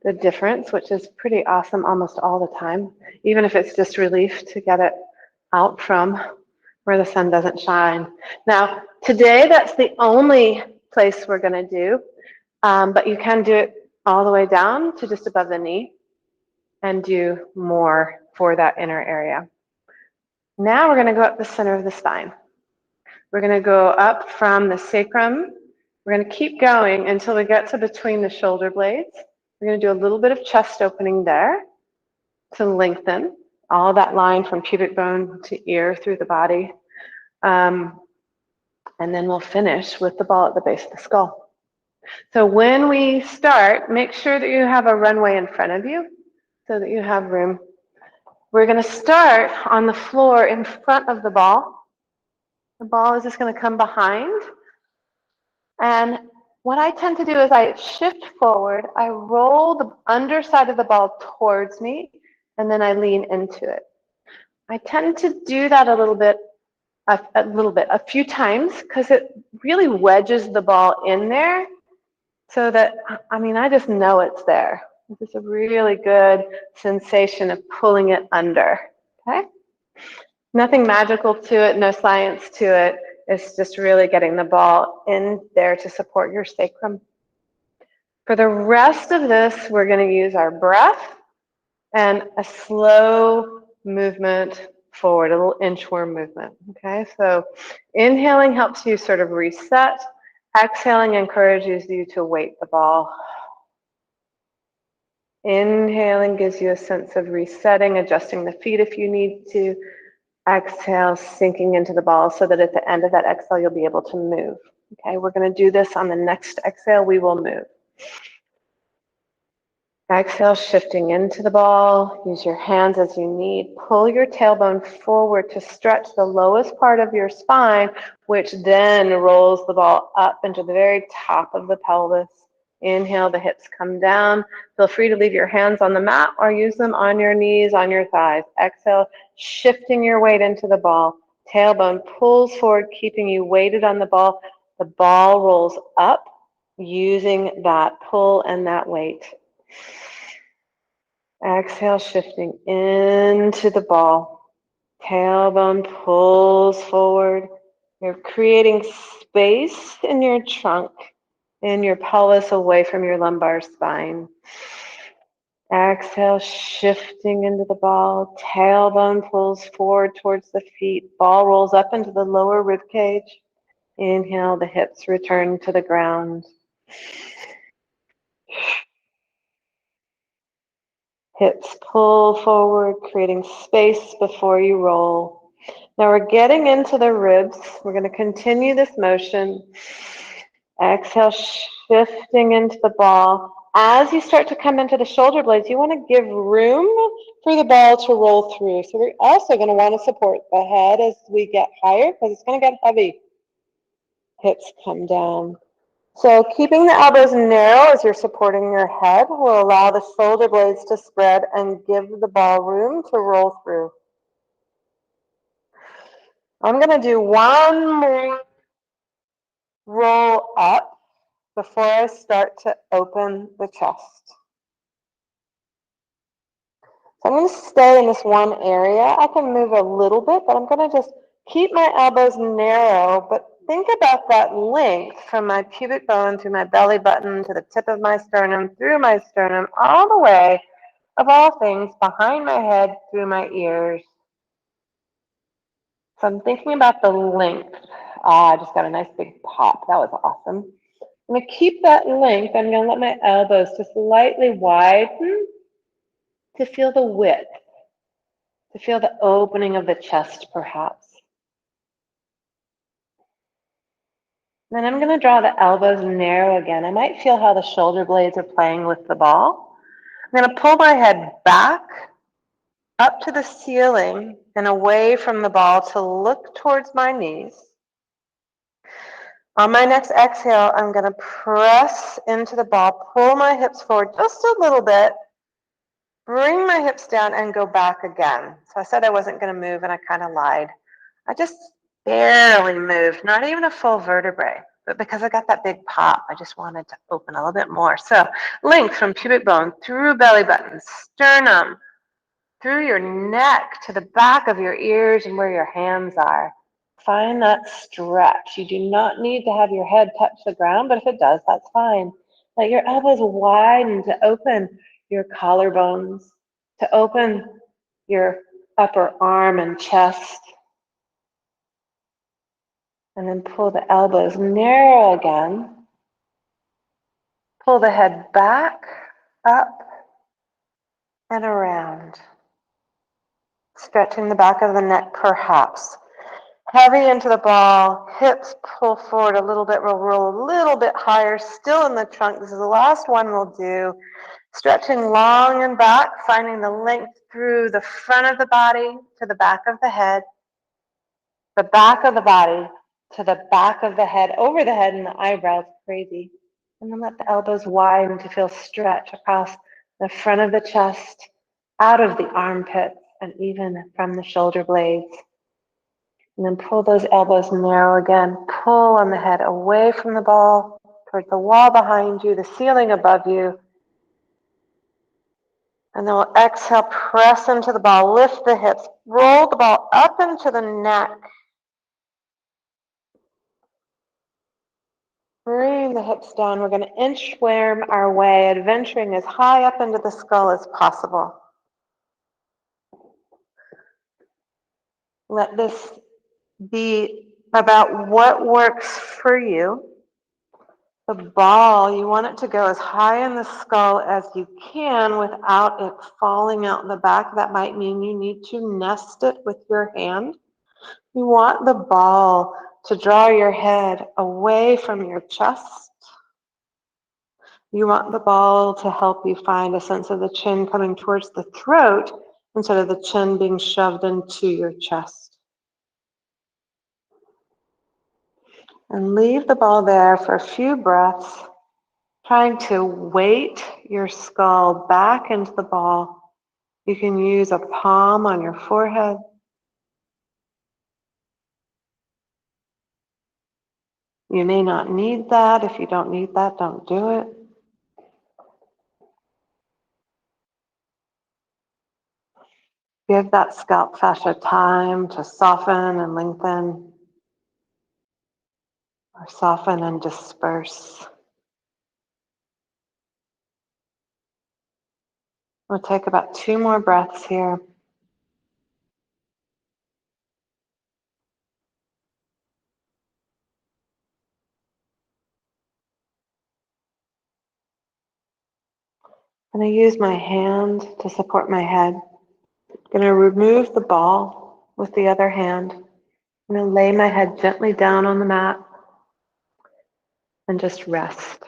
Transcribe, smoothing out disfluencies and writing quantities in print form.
the difference, which is pretty awesome almost all the time, even if it's just relief to get it out from where the sun doesn't shine. Now, today that's the only place we're going to do, but you can do it all the way down to just above the knee and do more for that inner area. Now we're going to go up the center of the spine. We're going to go up from the sacrum. We're going to keep going until we get to between the shoulder blades. We're going to do a little bit of chest opening there to lengthen all that line from pubic bone to ear through the body. And then we'll finish with the ball at the base of the skull. So when we start, make sure that you have a runway in front of you so that you have room. We're going to start on the floor in front of the ball. The ball is just going to come behind. And what I tend to do is I shift forward, I roll the underside of the ball towards me, and then I lean into it. I tend to do that a few times, because it really wedges the ball in there so that, I just know it's there. It's a really good sensation of pulling it under, okay? Nothing magical to it, no science to it. It's just really getting the ball in there to support your sacrum. For the rest of this, we're going to use our breath and a slow movement forward, a little inchworm movement. Okay, so inhaling helps you sort of reset. Exhaling encourages you to weight the ball. Inhaling gives you a sense of resetting, adjusting the feet if you need to. Exhale, sinking into the ball so that at the end of that exhale, you'll be able to move. Okay, we're going to do this on the next exhale, we will move. Exhale, shifting into the ball. Use your hands as you need. Pull your tailbone forward to stretch the lowest part of your spine, which then rolls the ball up into the very top of the pelvis. Inhale, the hips come down. Feel free to leave your hands on the mat or use them on your knees, on your thighs. Exhale, shifting your weight into the ball. Tailbone pulls forward, keeping you weighted on the ball. The ball rolls up using that pull and that weight. Exhale, shifting into the ball. Tailbone pulls forward. You're creating space in your trunk, in your pelvis away from your lumbar spine. Exhale, shifting into the ball. Tailbone pulls forward towards the feet. Ball rolls up into the lower rib cage. Inhale, the hips return to the ground. Hips pull forward, creating space before you roll. Now we're getting into the ribs. We're going to continue this motion. Exhale, shifting into the ball. As you start to come into the shoulder blades, you want to give room for the ball to roll through. So we're also going to want to support the head as we get higher because it's going to get heavy. Hips come down. So keeping the elbows narrow as you're supporting your head will allow the shoulder blades to spread and give the ball room to roll through. I'm going to do one more roll up before I start to open the chest. So I'm going to stay in this one area. I can move a little bit, but I'm going to just keep my elbows narrow, but think about that length from my pubic bone through my belly button to the tip of my sternum, through my sternum, all the way, of all things, behind my head, through my ears. So I'm thinking about the length. I just got a nice big pop. That was awesome. I'm going to keep that length. I'm going to let my elbows just slightly widen to feel the width, to feel the opening of the chest, perhaps. Then I'm going to draw the elbows narrow again. I might feel how the shoulder blades are playing with the ball. I'm going to pull my head back up to the ceiling and away from the ball to look towards my knees. On my next exhale, I'm going to press into the ball, pull my hips forward just a little bit, bring my hips down and go back again. So I said I wasn't going to move and I kind of lied. I just barely moved, not even a full vertebrae. but because I got that big pop, I just wanted to open a little bit more. So length from pubic bone through belly button, sternum, through your neck to the back of your ears and where your hands are. Find that stretch. You do not need to have your head touch the ground, but if it does, that's fine. Let your elbows widen to open your collarbones, to open your upper arm and chest. And then pull the elbows narrow again. Pull the head back, up, and around. Stretching the back of the neck perhaps. Heavy into the ball, hips pull forward a little bit. We'll roll a little bit higher, still in the trunk. This is the last one we'll do. Stretching long and back, finding the length through the front of the body to the back of the head, the back of the body to the back of the head, over the head and the eyebrows, crazy. And then let the elbows widen to feel stretch across the front of the chest, out of the armpits, and even from the shoulder blades. And then pull those elbows narrow again. Pull on the head away from the ball, towards the wall behind you, the ceiling above you. And then we'll exhale, press into the ball, lift the hips, roll the ball up into the neck. Bring the hips down. We're going to inchworm our way, adventuring as high up into the skull as possible. Let this be about what works for you. The ball, you want it to go as high in the skull as you can without it falling out the back. That might mean you need to nest it with your hand. You want the ball to draw your head away from your chest. You want the ball to help you find a sense of the chin coming towards the throat instead of the chin being shoved into your chest. And leave the ball there for a few breaths, trying to weight your skull back into the ball. You can use a palm on your forehead. You may not need that. If you don't need that, don't do it. Give that scalp fascia time to soften and lengthen, or soften and disperse. We'll take about 2 more breaths here. I'm going to use my hand to support my head. I'm going to remove the ball with the other hand. I'm going to lay my head gently down on the mat and just rest.